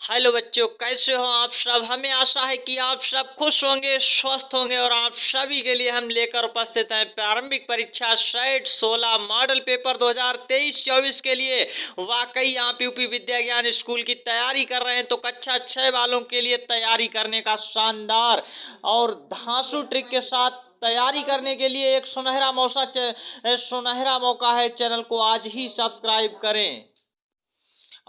Hello बच्चों, कैसे हो आप सब। हमें आशा है कि आप सब खुश होंगे, स्वस्थ होंगे और आप सभी के लिए हम लेकर उपस्थित हैं प्रारंभिक परीक्षा सेट 16 मॉडल पेपर 2023-24 के लिए। वाकई आप यूपी विद्या ज्ञान स्कूल की तैयारी कर रहे हैं तो कक्षा 6 वालों के लिए तैयारी करने का शानदार और धांसू ट्रिक के साथ तैयारी करने के लिए एक सुनहरा मौका है। चैनल को आज ही सब्सक्राइब करें।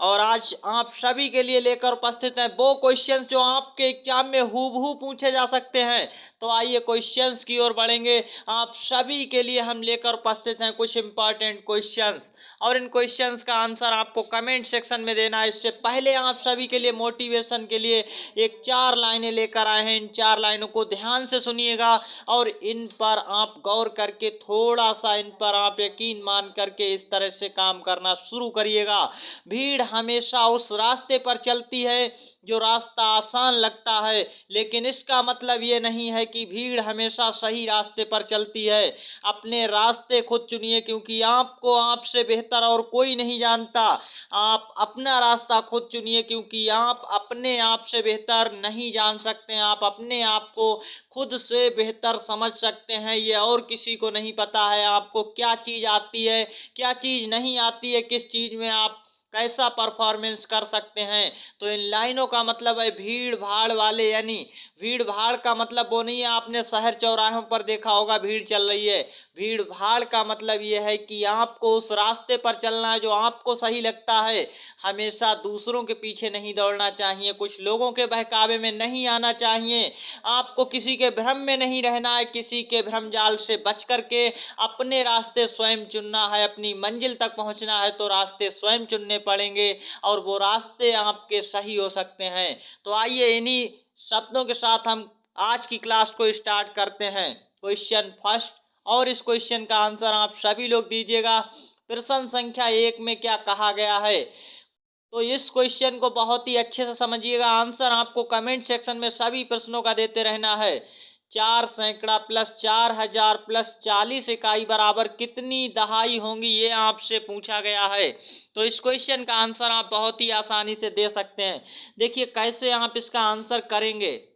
और आज आप सभी के लिए लेकर उपस्थित हैं वो क्वेश्चंस जो आपके एग्जाम में हूबहू पूछे जा सकते हैं। तो आइए क्वेश्चंस की ओर बढ़ेंगे। आप सभी के लिए हम लेकर उपस्थित हैं कुछ इंपॉर्टेंट क्वेश्चंस और इन क्वेश्चंस का आंसर आपको कमेंट सेक्शन में देना है। इससे पहले आप सभी के लिए मोटिवेशन के लिए एक 4 लाइनें लेकर आए हैं। इन 4 लाइनों को ध्यान से सुनिएगा और इन पर आप गौर करके थोड़ा सा इन पर आप यकीन मान करके इस तरह से काम करना शुरू करिएगा। भीड़ हमेशा उस रास्ते पर चलती है जो रास्ता आसान लगता है, लेकिन इसका मतलब ये नहीं है कि भीड़ हमेशा सही रास्ते पर चलती है। अपने रास्ते खुद चुनिए क्योंकि आपको आपसे बेहतर और कोई नहीं जानता। आप अपना रास्ता खुद चुनिए क्योंकि आप अपने आप से बेहतर नहीं जान सकते। आप अपने आप को खुद से बेहतर समझ सकते हैं, ये और किसी को नहीं पता है। आपको क्या चीज़ आती है, क्या चीज़ नहीं आती है, किस चीज़ में आप कैसा परफॉर्मेंस कर सकते हैं। तो इन लाइनों का मतलब है भीड़ भाड़ वाले, यानी भीड़ भाड़ का मतलब वो नहीं है आपने शहर चौराहों पर देखा होगा भीड़ चल रही है। भीड़ भाड़ का मतलब ये है कि आपको उस रास्ते पर चलना है जो आपको सही लगता है। हमेशा दूसरों के पीछे नहीं दौड़ना चाहिए, कुछ लोगों के बहकावे में नहीं आना चाहिए। आपको किसी के भ्रम में नहीं रहना है, किसी के भ्रम जाल से बच करके अपने रास्ते स्वयं चुनना है। अपनी मंजिल तक पहुंचना है तो रास्ते स्वयं चुनने पड़ेंगे और वो रास्ते आपके सही हो सकते हैं। तो आइए इन्हीं शब्दों के साथ हम आज की क्लास को स्टार्ट करते हैं। क्वेश्चन फर्स्ट, और इस क्वेश्चन का आंसर आप सभी लोग दीजिएगा। प्रश्न संख्या 1 में क्या कहा गया है, तो इस क्वेश्चन को बहुत ही अच्छे से समझिएगा। आंसर आपको कमेंट सेक्शन में सभी प्रश्नों का देते रहना है। 4 सैकड़ा प्लस 4000 प्लस 40 इकाई बराबर कितनी दहाई होंगी, ये आपसे पूछा गया है। तो इस क्वेश्चन का आंसर आप बहुत ही आसानी से दे सकते हैं। देखिए कैसे आप इसका आंसर करेंगे।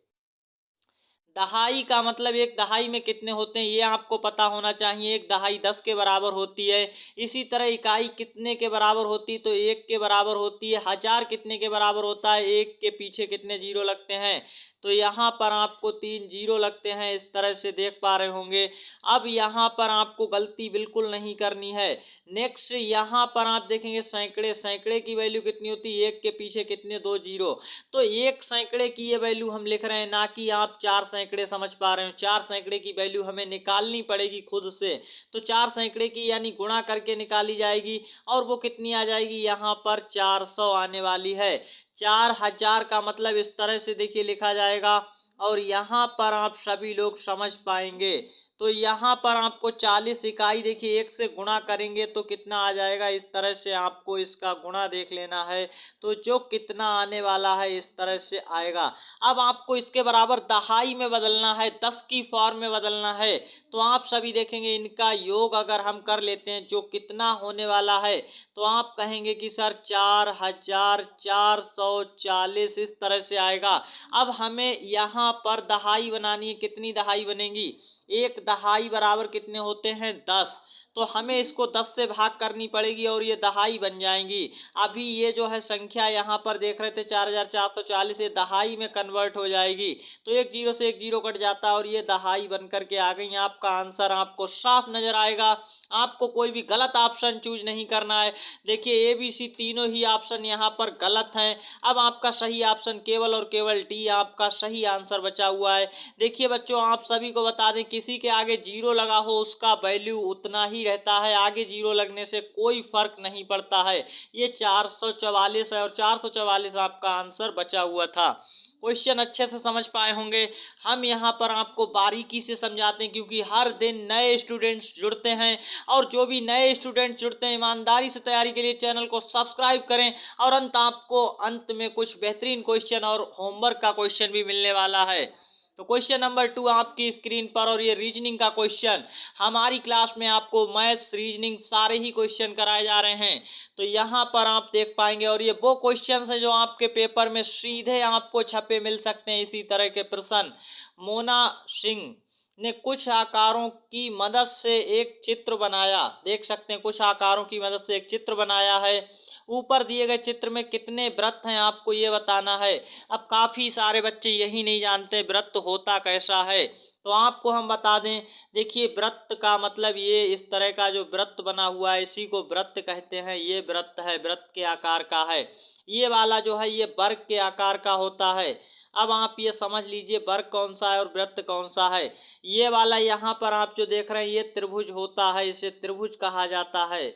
दहाई का मतलब एक दहाई में कितने होते हैं ये आपको पता होना चाहिए। एक दहाई 10 के बराबर होती है। इसी तरह इकाई कितने के बराबर होती है, तो 1 के बराबर होती है। हजार कितने के बराबर होता है, 1 के पीछे कितने जीरो लगते हैं, तो यहाँ पर आपको 3 जीरो लगते हैं। इस तरह से देख पा रहे होंगे। अब यहाँ पर आपको गलती बिल्कुल नहीं करनी है। नेक्स्ट यहाँ पर आप देखेंगे सैकड़े, सैकड़े की वैल्यू कितनी होती है, 1 के पीछे कितने, 2 जीरो। तो 1 सैकड़े की ये वैल्यू हम लिख रहे हैं, ना कि आप 4 सैकड़े समझ पा रहे हो। 4 सैकड़े की वैल्यू हमें निकालनी पड़ेगी खुद से। तो 4 सैकड़े की यानी गुणा करके निकाली जाएगी और वो कितनी आ जाएगी, यहाँ पर 400 आने वाली है। 4000 का मतलब इस तरह से देखिए लिखा जाएगा और यहाँ पर आप सभी लोग समझ पाएंगे। तो यहाँ पर आपको 40 इकाई देखिए 1 से गुणा करेंगे तो कितना आ जाएगा, इस तरह से आपको इसका गुणा देख लेना है। तो जो कितना आने वाला है इस तरह से आएगा। अब आपको इसके बराबर दहाई में बदलना है, 10 की फॉर्म में बदलना है। तो आप सभी देखेंगे इनका योग अगर हम कर लेते हैं जो कितना होने वाला है, तो आप कहेंगे कि सर 4440 इस तरह से आएगा। अब हमें यहाँ पर दहाई बनानी है। कितनी दहाई बनेगी, एक दहाई बराबर कितने होते हैं, 10। तो हमें इसको 10 से भाग करनी पड़ेगी और ये दहाई बन जाएंगी। अभी ये जो है संख्या यहाँ पर देख रहे थे 4440, ये दहाई में कन्वर्ट हो जाएगी। तो एक जीरो से एक जीरो कट जाता है और ये दहाई बन करके आ गई। आपका आंसर आपको साफ नजर आएगा। आपको कोई भी गलत ऑप्शन चूज नहीं करना है। देखिए ABC तीनों ही ऑप्शन यहाँ पर गलत हैं। अब आपका सही ऑप्शन केवल और केवल डी आपका सही आंसर बचा हुआ है। देखिए बच्चों आप सभी को बता दें, किसी के आगे जीरो लगा हो उसका वैल्यू उतना ही रहता है, आगे जीरो लगने से कोई फर्क नहीं पड़ता है। ये 444 है और 444 आपका आंसर बचा हुआ था। क्वेश्चन अच्छे से समझ पाए होंगे। हम यहाँ पर आपको बारीकी से समझाते हैं क्योंकि हर दिन नए स्टूडेंट्स जुड़ते हैं और जो भी नए स्टूडेंट्स जुड़ते हैं ईमानदारी से तैयारी के लिए चैनल को सब्सक्राइब करें। और आपको अंत में कुछ बेहतरीन क्वेश्चन और होमवर्क का क्वेश्चन भी मिलने वाला है। तो क्वेश्चन नंबर 2 आपकी स्क्रीन पर, और ये रीजनिंग का क्वेश्चन। हमारी क्लास में आपको मैथ्स रीजनिंग सारे ही क्वेश्चन कराए जा रहे हैं, तो यहाँ पर आप देख पाएंगे। और ये वो क्वेश्चन है जो आपके पेपर में सीधे आपको छपे मिल सकते हैं, इसी तरह के प्रश्न। मोना सिंह ने कुछ आकारों की मदद से एक चित्र बनाया, देख सकते हैं कुछ आकारों की मदद से एक चित्र बनाया है। ऊपर दिए गए चित्र में कितने वृत्त हैं आपको ये बताना है। अब काफी सारे बच्चे यही नहीं जानते वृत्त होता कैसा है, तो आपको हम बता दें। देखिए, वृत्त का मतलब ये इस तरह का जो वृत्त बना हुआ है इसी को वृत्त कहते हैं। ये वृत्त है, वृत्त के आकार का है। ये वाला जो है ये वर्ग के आकार का होता है। अब आप ये समझ लीजिए वर्ग कौन सा है और वृत्त कौन सा है। ये वाला यहाँ पर आप जो देख रहे हैं ये त्रिभुज होता है, इसे त्रिभुज कहा जाता है।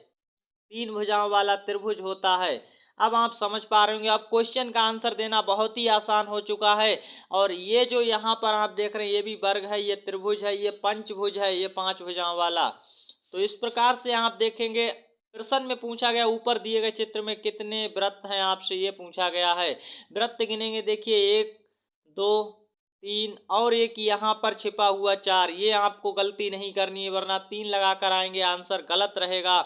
3 भुजाओं वाला त्रिभुज होता है। अब आप समझ पा रहे होंगे, अब क्वेश्चन का आंसर देना बहुत ही आसान हो चुका है। और ये जो यहाँ पर आप देख रहे हैं ये भी वर्ग है, ये त्रिभुज है, ये पंचभुज है, ये 5 भुजाओं वाला। तो इस प्रकार से आप देखेंगे प्रश्न में पूछा गया ऊपर दिए गए चित्र में कितने वृत्त हैं, आपसे ये पूछा गया है। वृत्त गिनेंगे, देखिए 1 2 3 और एक यहाँ पर छिपा हुआ 4। ये आपको गलती नहीं करनी है वरना 3 लगाकर आएंगे आंसर गलत रहेगा।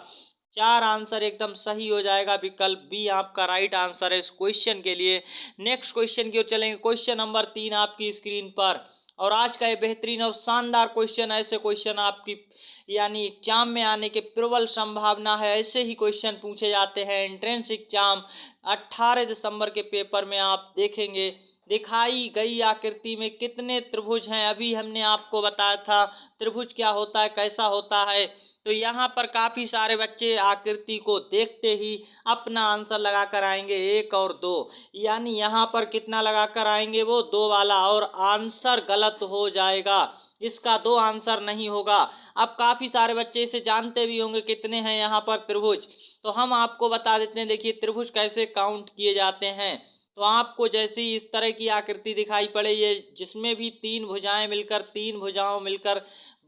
4 आंसर एकदम सही हो जाएगा। विकल्प बी आपका राइट आंसर है इस क्वेश्चन के लिए। नेक्स्ट क्वेश्चन की ओर चलेंगे। क्वेश्चन नंबर 3 आपकी स्क्रीन पर, और आज का ये बेहतरीन और शानदार क्वेश्चन। ऐसे क्वेश्चन आपकी यानी एग्जाम में आने के प्रबल संभावना है, ऐसे ही क्वेश्चन पूछे जाते हैं एंट्रेंस एग्जाम 18 दिसंबर के पेपर में। आप देखेंगे दिखाई गई आकृति में कितने त्रिभुज हैं। अभी हमने आपको बताया था त्रिभुज क्या होता है, कैसा होता है। तो यहाँ पर काफी सारे बच्चे आकृति को देखते ही अपना आंसर लगा कर आएंगे 1 और 2, यानी यहाँ पर कितना लगा कर आएंगे वो 2 वाला, और आंसर गलत हो जाएगा। इसका 2 आंसर नहीं होगा। अब काफी सारे बच्चे इसे जानते भी होंगे कितने हैं यहाँ पर त्रिभुज, तो हम आपको बता देते हैं। देखिए त्रिभुज कैसे काउंट किए जाते हैं। तो आपको जैसे ही इस तरह की आकृति दिखाई पड़े, ये जिसमें भी 3 भुजाएं मिलकर 3 भुजाओं मिलकर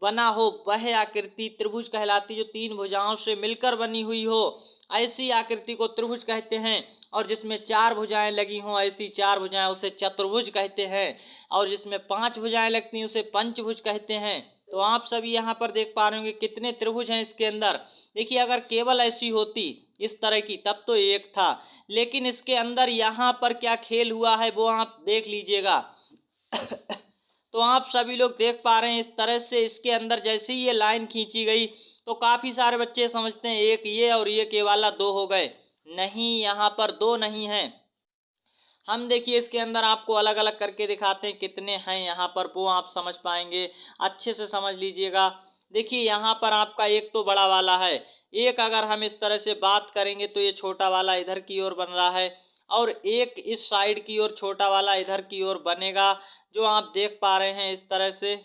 बना हो वह आकृति त्रिभुज कहलाती, जो 3 भुजाओं से मिलकर बनी हुई हो ऐसी आकृति को त्रिभुज कहते हैं। और जिसमें 4 भुजाएं लगी हों ऐसी 4 भुजाएं उसे चतुर्भुज कहते हैं। और जिसमें 5 भुजाएं लगती हैं उसे पंचभुज कहते हैं। तो आप सभी यहाँ पर देख पा रहे होंगे कितने त्रिभुज हैं इसके अंदर। देखिए अगर केवल ऐसी होती इस तरह की तब तो एक था, लेकिन इसके अंदर यहाँ पर क्या खेल हुआ है वो आप देख लीजिएगा। तो आप सभी लोग देख पा रहे हैं इस तरह से इसके अंदर जैसे ही ये लाइन खींची गई तो काफी सारे बच्चे समझते हैं एक ये और ये के वाला 2 हो गए। नहीं, यहाँ पर 2 नहीं है। हम देखिए इसके अंदर आपको अलग अलग करके दिखाते हैं कितने हैं यहाँ पर, वो आप समझ पाएंगे। अच्छे से समझ लीजिएगा। देखिए यहाँ पर आपका एक तो बड़ा वाला है, एक अगर हम इस तरह से बात करेंगे तो ये छोटा वाला इधर की ओर बन रहा है, और एक इस साइड की ओर छोटा वाला इधर की ओर बनेगा, जो आप देख पा रहे हैं इस तरह से।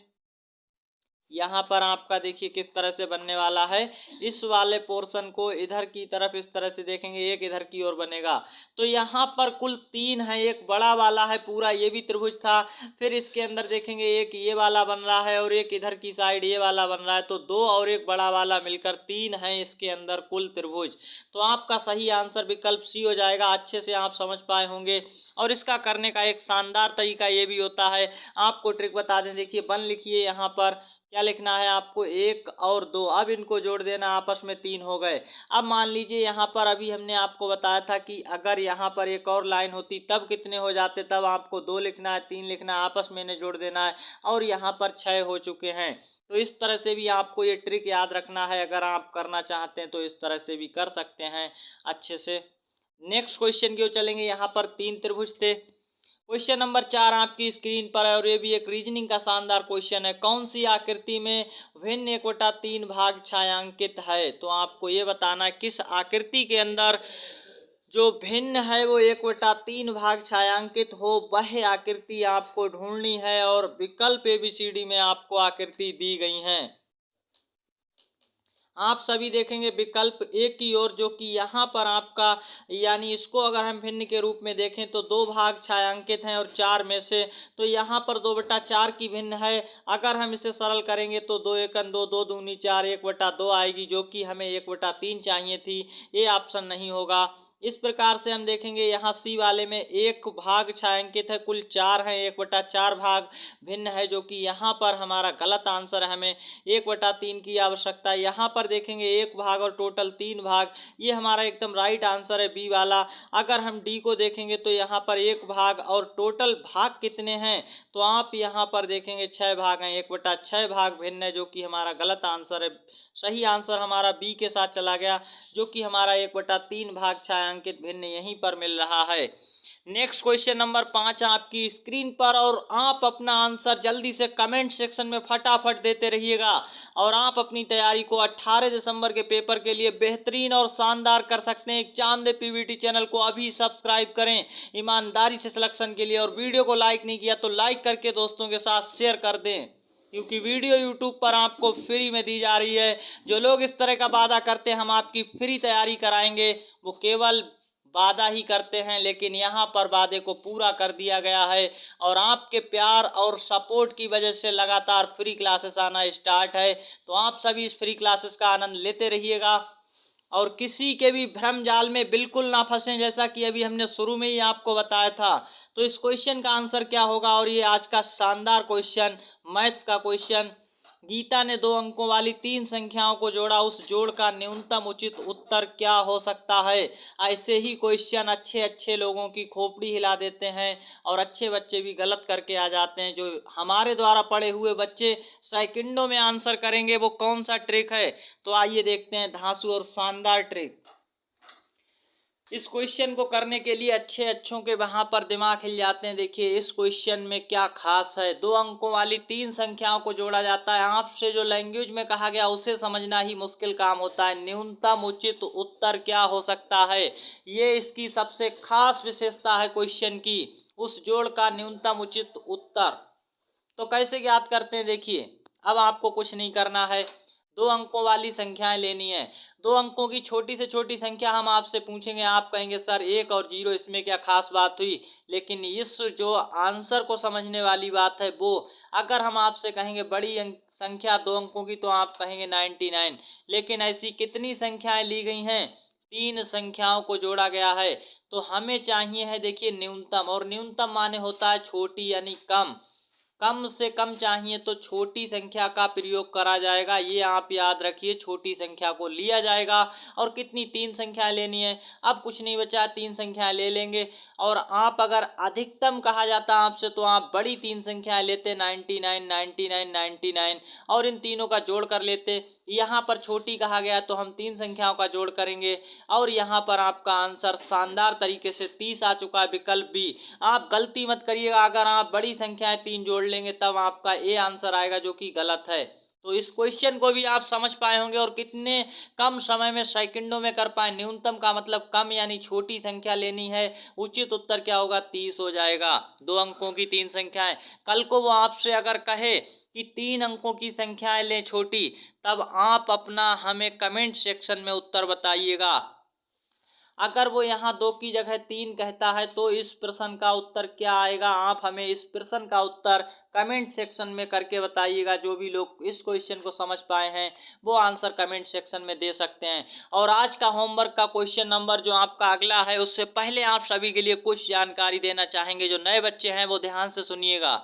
यहाँ पर आपका देखिए किस तरह से बनने वाला है। इस वाले पोर्शन को इधर की तरफ इस तरह से देखेंगे, एक इधर की ओर बनेगा। तो यहाँ पर कुल 3 है, एक बड़ा वाला है पूरा, ये भी त्रिभुज था। फिर इसके अंदर देखेंगे एक ये वाला बन रहा है और एक इधर की साइड ये वाला बन रहा है। तो 2 और एक बड़ा वाला मिलकर 3 है इसके अंदर कुल त्रिभुज। तो आपका सही आंसर विकल्प सी हो जाएगा। अच्छे से आप समझ पाए होंगे। और इसका करने का एक शानदार तरीका ये भी होता है, आपको ट्रिक बता दें। देखिए 1 लिखिए, यहाँ पर क्या लिखना है आपको 1 और 2, अब इनको जोड़ देना, आपस में 3 हो गए। अब मान लीजिए यहाँ पर अभी हमने आपको बताया था कि अगर यहाँ पर एक और लाइन होती तब कितने हो जाते, तब आपको 2 लिखना है 3 लिखना है, आपस में इन्हें जोड़ देना है, और यहाँ पर 6 हो चुके हैं। तो इस तरह से भी आपको ये ट्रिक याद रखना है, अगर आप करना चाहते हैं तो इस तरह से भी कर सकते हैं अच्छे से। नेक्स्ट क्वेश्चन की ओर चलेंगे। यहाँ पर 3 त्रिभुज थे। क्वेश्चन नंबर 4 आपकी स्क्रीन पर है, और ये भी एक रीजनिंग का शानदार क्वेश्चन है। कौन सी आकृति में भिन्न 1/3 भाग छायांकित है। तो आपको ये बताना है किस आकृति के अंदर जो भिन्न है वो 1/3 भाग छायांकित हो, वह आकृति आपको ढूंढनी है। और विकल्प ABCD में आपको आकृति दी गई हैं। आप सभी देखेंगे विकल्प ए की ओर, जो कि यहाँ पर आपका यानी इसको अगर हम भिन्न के रूप में देखें तो 2 भाग छायांकित हैं और 4 में से, तो यहाँ पर 2/4 की भिन्न है। अगर हम इसे सरल करेंगे तो 2 एकन 2, 2 दूनी 4, 1/2 आएगी, जो कि हमें 1/3 चाहिए थी। ये ऑप्शन नहीं होगा। इस प्रकार से हम देखेंगे यहाँ सी वाले में एक भाग छायांकित है, कुल 4 है, 1/4 भाग भिन्न है, जो कि यहाँ पर हमारा गलत आंसर है। हमें 1/3 की आवश्यकता है। यहाँ पर देखेंगे 1 भाग और टोटल 3 भाग, ये हमारा एकदम राइट आंसर है बी वाला। अगर हम डी को देखेंगे तो यहाँ पर 1 भाग और टोटल भाग कितने हैं, तो आप यहाँ पर देखेंगे 6 भाग हैं, 1/6 भाग भिन्न है, जो कि हमारा गलत आंसर है। सही आंसर हमारा बी के साथ चला गया, जो कि हमारा 1/3 भाग छायांकित भिन्न यहीं पर मिल रहा है। नेक्स्ट क्वेश्चन नंबर 5 आपकी स्क्रीन पर, और आप अपना आंसर जल्दी से कमेंट सेक्शन में फटाफट देते रहिएगा, और आप अपनी तैयारी को 18 दिसंबर के पेपर के लिए बेहतरीन और शानदार कर सकते हैं। एग्जाम दे पीवीटी चैनल को अभी सब्सक्राइब करें ईमानदारी से सिलेक्शन के लिए, और वीडियो को लाइक नहीं किया तो लाइक करके दोस्तों के साथ शेयर कर दें, क्योंकि वीडियो यूट्यूब पर आपको फ्री में दी जा रही है। जो लोग इस तरह का वादा करते हैं हम आपकी फ्री तैयारी कराएंगे, वो केवल वादा ही करते हैं, लेकिन यहाँ पर वादे को पूरा कर दिया गया है, और आपके प्यार और सपोर्ट की वजह से लगातार फ्री क्लासेस आना स्टार्ट है। तो आप सभी इस फ्री क्लासेस का आनंद लेते रहिएगा, और किसी के भी भ्रम जाल में बिल्कुल ना फंसें, जैसा कि अभी हमने शुरू में ही आपको बताया था। तो इस क्वेश्चन का आंसर क्या होगा, और ये आज का शानदार क्वेश्चन, मैथ्स का क्वेश्चन, गीता ने 2 अंकों वाली 3 संख्याओं को जोड़ा, उस जोड़ का न्यूनतम उचित उत्तर क्या हो सकता है। ऐसे ही क्वेश्चन अच्छे अच्छे लोगों की खोपड़ी हिला देते हैं, और अच्छे बच्चे भी गलत करके आ जाते हैं। जो हमारे द्वारा पढ़े हुए बच्चे सेकंडों में आंसर करेंगे, वो कौन सा ट्रिक है, तो आइए देखते हैं धांसू और शानदार ट्रिक। इस क्वेश्चन को करने के लिए अच्छे अच्छों के वहां पर दिमाग हिल जाते हैं। देखिए इस क्वेश्चन में क्या खास है, 2 अंकों वाली 3 संख्याओं को जोड़ा जाता है। आपसे जो लैंग्वेज में कहा गया उसे समझना ही मुश्किल काम होता है। न्यूनतम उचित उत्तर क्या हो सकता है, ये इसकी सबसे खास विशेषता है क्वेश्चन की, उस जोड़ का न्यूनतम उचित उत्तर। तो कैसे ज्ञात करते हैं, देखिए अब आपको कुछ नहीं करना है, 2 अंकों वाली संख्याएं लेनी है। 2 अंकों की छोटी से छोटी संख्या हम आपसे पूछेंगे, आप कहेंगे सर 1 और 0 इसमें क्या खास बात हुई, लेकिन इस जो आंसर को समझने वाली बात है वो, अगर हम आपसे कहेंगे बड़ी संख्या 2 अंकों की, तो आप कहेंगे 99। लेकिन ऐसी कितनी संख्याएं ली गई हैं, 3 संख्याओं को जोड़ा गया है। तो हमें चाहिए है देखिए न्यूनतम, और न्यूनतम माने होता है छोटी यानी कम। कम से कम चाहिए तो छोटी संख्या का प्रयोग करा जाएगा, ये आप याद रखिए, छोटी संख्या को लिया जाएगा। और कितनी, 3 संख्याएं लेनी है। अब कुछ नहीं बचा, 3 संख्याएं ले लेंगे। और आप अगर अधिकतम कहा जाता आपसे तो आप बड़ी 3 संख्याएं लेते, 99, 99, 99, और इन तीनों का जोड़ कर लेते। यहाँ पर छोटी कहा गया तो हम 3 संख्याओं का जोड़ करेंगे, और यहाँ पर आपका आंसर शानदार तरीके से 30 आ चुका है, विकल्प बी। आप गलती मत करिएगा, अगर आप बड़ी संख्याएं 3 जोड़ लेंगे तब आपका ए आंसर आएगा, जो कि गलत है। तो इस क्वेश्चन को भी आप समझ पाए होंगे, और कितने कम समय में, सेकंडों में कर पाए। न्यूनतम का मतलब कम यानी छोटी संख्या लेनी है, उचित उत्तर क्या होगा, 30 हो जाएगा। 2 अंकों की 3 संख्याएं, कल को वो आपसे अगर कहे कि 3 अंकों की संख्याएं लें छोटी, तब आप अपना हमें कमेंट सेक्शन में उत्तर बताइएगा। अगर वो यहाँ 2 की जगह 3 कहता है तो इस प्रश्न का उत्तर क्या आएगा, आप हमें इस प्रश्न का उत्तर कमेंट सेक्शन में करके बताइएगा। जो भी लोग इस क्वेश्चन को समझ पाए हैं वो आंसर कमेंट सेक्शन में दे सकते हैं। और आज का होमवर्क का क्वेश्चन नंबर जो आपका अगला है, उससे पहले आप सभी के लिए कुछ जानकारी देना चाहेंगे। जो नए बच्चे हैं वो ध्यान से सुनिएगा।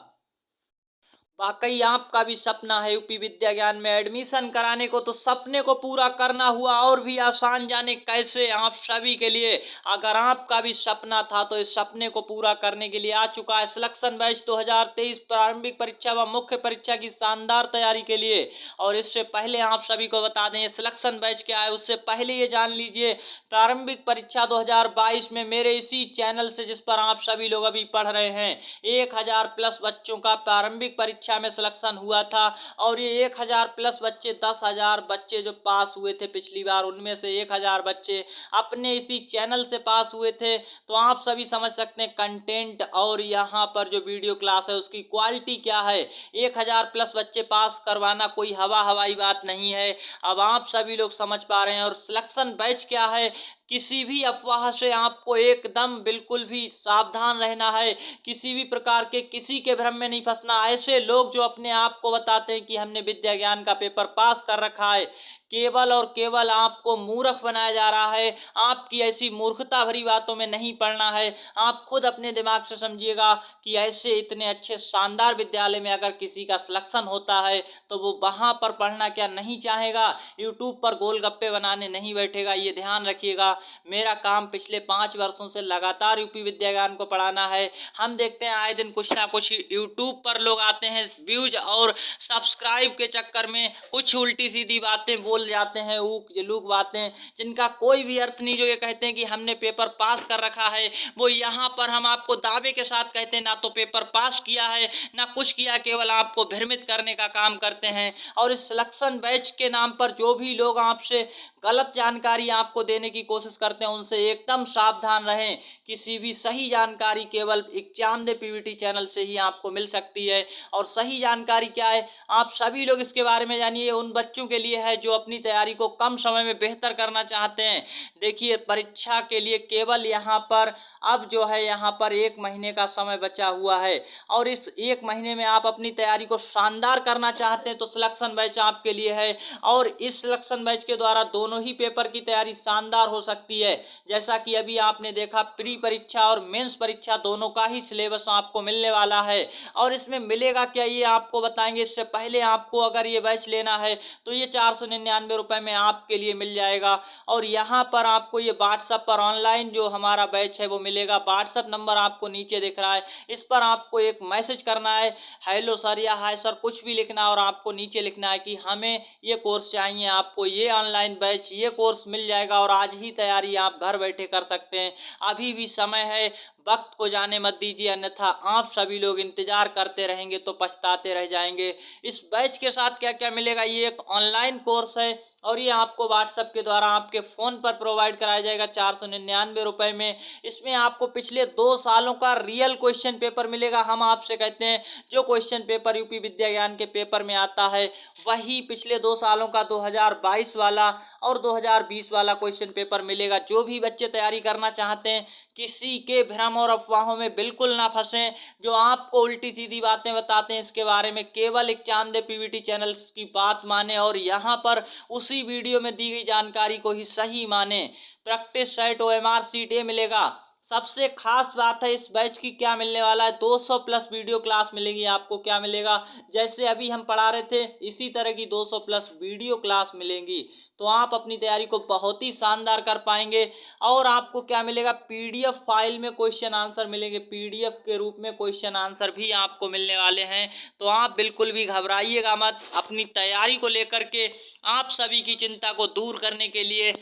वाकई आपका भी सपना है यूपी विद्या ज्ञान में एडमिशन कराने को, तो सपने को पूरा करना हुआ और भी आसान। जाने कैसे, आप सभी के लिए, अगर आपका भी सपना था तो इस सपने को पूरा करने के लिए आ चुका है सिलेक्शन बैच 2023 प्रारंभिक परीक्षा व मुख्य परीक्षा की शानदार तैयारी के लिए। और इससे पहले आप सभी को बता दें सिलेक्शन बैच क्या है, उससे पहले ये जान लीजिए प्रारंभिक परीक्षा 2022 में मेरे इसी चैनल से, जिस पर आप सभी लोग अभी पढ़ रहे हैं, 1000 प्लस बच्चों का प्रारंभिक परीक्षा में सिलेक्शन हुआ था। और ये 1000 प्लस बच्चे, 10,000 बच्चे जो पास हुए थे पिछली बार, उनमें से 1000 बच्चे अपने इसी चैनल से पास हुए थे। तो आप सभी समझ सकते हैं कंटेंट और यहाँ पर जो वीडियो क्लास है उसकी क्वालिटी क्या है। 1000 प्लस बच्चे पास करवाना कोई हवाई बात नहीं है, अब आप सभी लोग समझ पा रहे हैं। और सिलेक्शन बैच क्या है, किसी भी अफवाह से आपको एकदम बिल्कुल भी सावधान रहना है। किसी भी प्रकार के किसी के भ्रम में नहीं फंसना। ऐसे लोग जो अपने आप को बताते हैं कि हमने विद्या ज्ञान का पेपर पास कर रखा है, केवल और केवल आपको मूर्ख बनाया जा रहा है। आपकी ऐसी मूर्खता भरी बातों में नहीं पड़ना है। आप खुद अपने दिमाग से समझिएगा कि ऐसे इतने अच्छे शानदार विद्यालय में अगर किसी का सिलेक्शन होता है तो वो वहां पर पढ़ना क्या नहीं चाहेगा, यूट्यूब पर गोलगप्पे बनाने नहीं बैठेगा। ये ध्यान रखिएगा। मेरा काम पिछले 5 वर्षों से लगातार यूपी विद्या ज्ञान को पढ़ाना है। हम देखते हैं आए दिन कुछ ना कुछ यूट्यूब पर लोग आते हैं, व्यूज और सब्सक्राइब के चक्कर में कुछ उल्टी सीधी बातें बोल जाते हैं, ऊक जलूक बातें जिनका कोई भी अर्थ नहीं। जो ये कहते हैं कि हमने पेपर पास कर रखा है, वो यहाँ पर हम आपको दावे के साथ कहते हैं ना तो पेपर पास किया है ना कुछ किया, केवल आपको भ्रमित करने का काम करते हैं। और इस सिलेक्शन बैच के नाम पर जो भी लोग आपसे गलत जानकारी आपको देने की कोशिश करते हैं उनसे एकदम सावधान रहें। किसी भी सही जानकारी केवल एग्जाम दे पीवीटी चैनल से ही आपको मिल सकती है। और सही जानकारी क्या है, आप सभी लोग इसके बारे में जानिए। उन बच्चों के लिए है जो अपनी तैयारी को कम समय में बेहतर करना चाहते हैं। देखिए, परीक्षा के लिए केवल यहाँ पर अब जो है यहाँ पर 1 महीने का समय बचा हुआ है और इस 1 महीने में आप अपनी तैयारी को शानदार करना चाहते हैं तो सिलेक्शन बैच आपके लिए है। और इस सिलेक्शन बैच के द्वारा दोनों ही पेपर की तैयारी शानदार हो सकती है। जैसा कि अभी आपने देखा, प्री परीक्षा और मेंस परीक्षा दोनों का ही सिलेबस आपको मिलने वाला है। और इसमें मिलेगा क्या ये आपको बताएंगे। इससे पहले आपको अगर ये बैच लेना है तो ये 499 रुपए में आपके लिए मिल जाएगा। और यहाँ पर आपको ये व्हाट्सएप पर ऑनलाइन जो हमारा बैच है वो मिलेगा। व्हाट्सएप नंबर आपको नीचे दिख रहा है, इस पर आपको एक मैसेज करना है, हेलो सर या हाय सर कुछ भी लिखना है और आपको नीचे लिखना है कि हमें ये कोर्स चाहिए, आपको ये ऑनलाइन बैच ये कोर्स मिल जाएगा और आज ही तैयारी आप घर बैठे कर सकते हैं। अभी भी समय है, वक्त को जाने मत दीजिए, अन्यथा आप सभी लोग इंतजार करते रहेंगे तो पछताते रह जाएंगे। इस बैच के साथ क्या क्या मिलेगा, ये एक ऑनलाइन कोर्स है और ये आपको व्हाट्सएप के द्वारा आपके फोन पर प्रोवाइड कराया जाएगा 499 रुपए में। इसमें आपको पिछले 2 सालों का रियल क्वेश्चन पेपर मिलेगा। हम आपसे कहते हैं जो क्वेश्चन पेपर यूपी विद्या ज्ञान के पेपर में आता है वही पिछले 2 सालों का 2022 वाला और 2020 वाला क्वेश्चन पेपर मिलेगा। जो भी बच्चे तैयारी करना चाहते हैं किसी के भ्रम और अफवाहों में बिल्कुल ना फंसें। जो आपको उल्टी सीधी बातें बताते हैं इसके बारे में केवल एग्जाम दे पीवीटी चैनल की बात माने और यहाँ पर उसी वीडियो में दी गई जानकारी को ही सही माने। प्रैक्टिस सेट ओएमआर सीट ए मिलेगा। सबसे खास बात है इस बैच की क्या मिलने वाला है, 200 प्लस वीडियो क्लास मिलेगी। आपको क्या मिलेगा, जैसे अभी हम पढ़ा रहे थे इसी तरह की 200 प्लस वीडियो क्लास मिलेंगी। तो आप अपनी तैयारी को बहुत ही शानदार कर पाएंगे। और आपको क्या मिलेगा, पीडीएफ फाइल में क्वेश्चन आंसर मिलेंगे, पीडीएफ के रूप में क्वेश्चन आंसर भी आपको मिलने वाले हैं। तो आप बिल्कुल भी घबराइएगा मत। अपनी तैयारी को लेकर के आप सभी की चिंता को दूर करने के लिए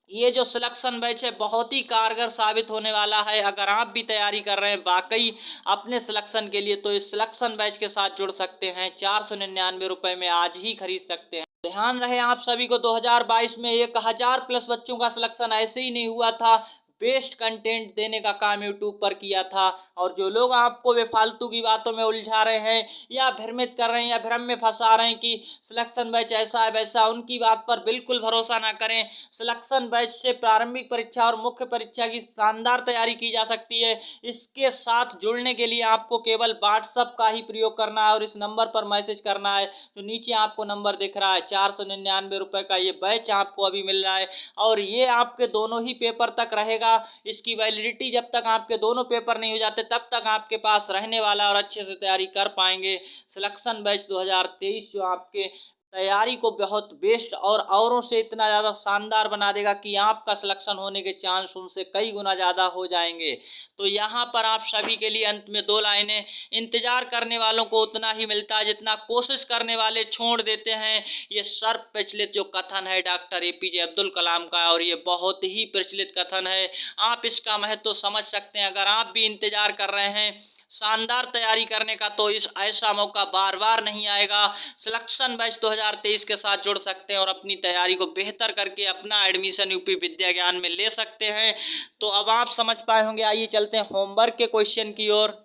ये जो सिलेक्शन बैच है बहुत ही कारगर साबित होने वाला है। अगर आप भी तैयारी कर रहे हैं वाकई अपने सिलेक्शन के लिए तो इस सिलेक्शन बैच के साथ जुड़ सकते हैं। 499 रुपए में आज ही खरीद सकते हैं। ध्यान रहे आप सभी को, 2022 में 1000 प्लस बच्चों का सिलेक्शन ऐसे ही नहीं हुआ था। बेस्ट कंटेंट देने का काम यूट्यूब पर किया था। और जो लोग आपको बेफालतू की बातों में उलझा रहे हैं या भ्रमित कर रहे हैं या भ्रम में फंसा रहे हैं कि सिलेक्शन बैच ऐसा है वैसा, उनकी बात पर बिल्कुल भरोसा ना करें। सिलेक्शन बैच से प्रारंभिक परीक्षा और मुख्य परीक्षा की शानदार तैयारी की जा सकती है। इसके साथ जुड़ने के लिए आपको केवल व्हाट्सएप का ही प्रयोग करना है और इस नंबर पर मैसेज करना है जो नीचे आपको नंबर दिख रहा है। 499 रुपए का ये बैच आपको अभी मिल रहा है और ये आपके दोनों ही पेपर तक रहेगा। इसकी वैलिडिटी जब तक आपके दोनों पेपर नहीं हो जाते तब तक आपके पास रहने वाला और अच्छे से तैयारी कर पाएंगे। सिलेक्शन बैच 2023 जो आपके तैयारी को बहुत बेस्ट और औरों से इतना ज़्यादा शानदार बना देगा कि आपका सिलेक्शन होने के चांस उनसे कई गुना ज़्यादा हो जाएंगे। तो यहाँ पर आप सभी के लिए अंत में 2 लाइनें, इंतजार करने वालों को उतना ही मिलता है जितना कोशिश करने वाले छोड़ देते हैं। ये सर्व प्रचलित जो कथन है डॉक्टर एपीजे अब्दुल कलाम का और ये बहुत ही प्रचलित कथन है। आप इसका महत्व समझ सकते हैं। अगर आप भी इंतजार कर रहे हैं शानदार तैयारी करने का तो इस ऐसा मौका बार बार नहीं आएगा। सिलेक्शन बैच 2023 के साथ जुड़ सकते हैं और अपनी तैयारी को बेहतर करके अपना एडमिशन यूपी विद्या ज्ञान में ले सकते हैं। तो अब आप समझ पाए होंगे। आइए चलते हैं होमवर्क के क्वेश्चन की ओर।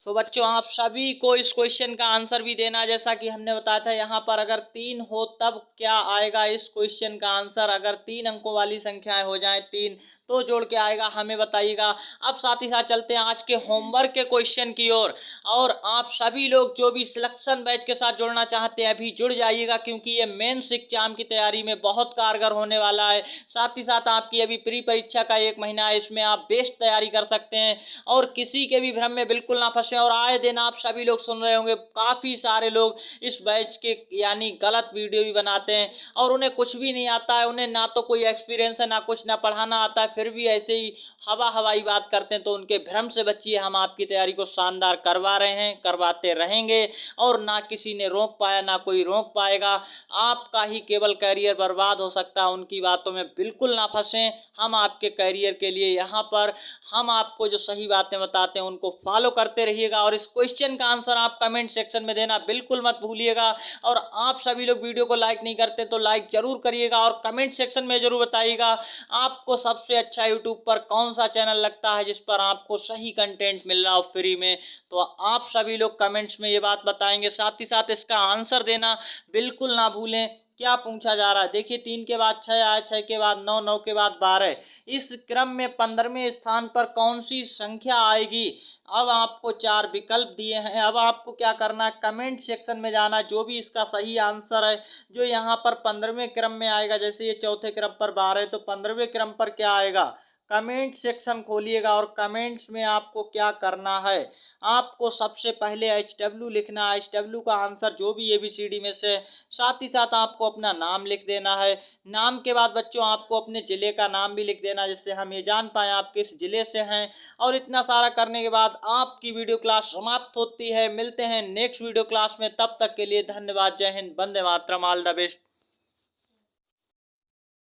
तो बच्चों आप सभी को इस क्वेश्चन का आंसर भी देना, जैसा कि हमने बताया था यहाँ पर अगर 3 हो तब क्या आएगा इस क्वेश्चन का आंसर। अगर 3 अंकों वाली संख्याएं हो जाएं 3 तो जोड़ के आएगा, हमें बताइएगा। अब साथ ही साथ चलते हैं आज के होमवर्क के क्वेश्चन की ओर। और आप सभी लोग जो भी सिलेक्शन बैच के साथ जुड़ना चाहते हैं अभी जुड़ जाइएगा, क्योंकि ये मेंस एग्जाम की तैयारी में बहुत कारगर होने वाला है। साथ ही साथ आपकी अभी प्री परीक्षा का 1 महीना है, इसमें आप बेस्ट तैयारी कर सकते हैं। और किसी के भी भ्रम में बिल्कुल ना फंसे। और आए दिन आप सभी लोग सुन रहे होंगे काफी सारे लोग इस बैच के यानी गलत वीडियो भी बनाते हैं और उन्हें कुछ भी नहीं आता है, उन्हें ना तो कोई एक्सपीरियंस है, ना कुछ ना पढ़ाना आता है, फिर भी ऐसे ही हवाई बात करते हैं। तो उनके भ्रम से बचिए, हम आपकी तैयारी को शानदार करवा रहे हैं, करवाते रहेंगे और ना किसी ने रोक पाया ना कोई रोक पाएगा। आपका ही केवल करियर बर्बाद हो सकता है, उनकी बातों में बिल्कुल ना फंसें। हम आपके करियर के लिए यहाँ पर हम आपको जो सही बातें बताते हैं उनको फॉलो करते रहिएगा। और इस क्वेश्चन का आंसर आप कमेंट सेक्शन में देना बिल्कुल मत भूलिएगा। और आप सभी लोग वीडियो को लाइक नहीं करते तो लाइक जरूर करिएगा और कमेंट सेक्शन में जरूर बताइएगा आपको सबसे अच्छा यूट्यूब पर कौन सा चैनल लगता है जिस पर आपको सही कंटेंट मिल रहा हो फ्री में। तो आप सभी लोग कमेंट्स में ये बात बताएंगे, साथ ही साथ इसका आंसर देना बिल्कुल ना भूलें। क्या पूछा जा रहा है देखिए, 3 के बाद 6 आए, 6 के बाद 9, 9 के बाद 12, इस क्रम में 15वें स्थान पर कौन सी संख्या आएगी। अब आपको 4 विकल्प दिए हैं। अब आपको क्या करना है, कमेंट सेक्शन में जाना, जो भी इसका सही आंसर है जो यहाँ पर 15वें क्रम में आएगा। जैसे ये चौथे क्रम पर 12 तो 15वें क्रम पर क्या आएगा, कमेंट सेक्शन खोलिएगा और कमेंट्स में आपको क्या करना है, आपको सबसे पहले HW लिखना है। HW का आंसर जो भी ABCD में से, साथ ही साथ आपको अपना नाम लिख देना है। नाम के बाद बच्चों आपको अपने ज़िले का नाम भी लिख देना, जिससे हम ये जान पाएँ आप किस ज़िले से हैं। और इतना सारा करने के बाद आपकी वीडियो क्लास समाप्त होती है। मिलते हैं नेक्स्ट वीडियो क्लास में, तब तक के लिए धन्यवाद। जय Hind, Vande Mataram, all the best.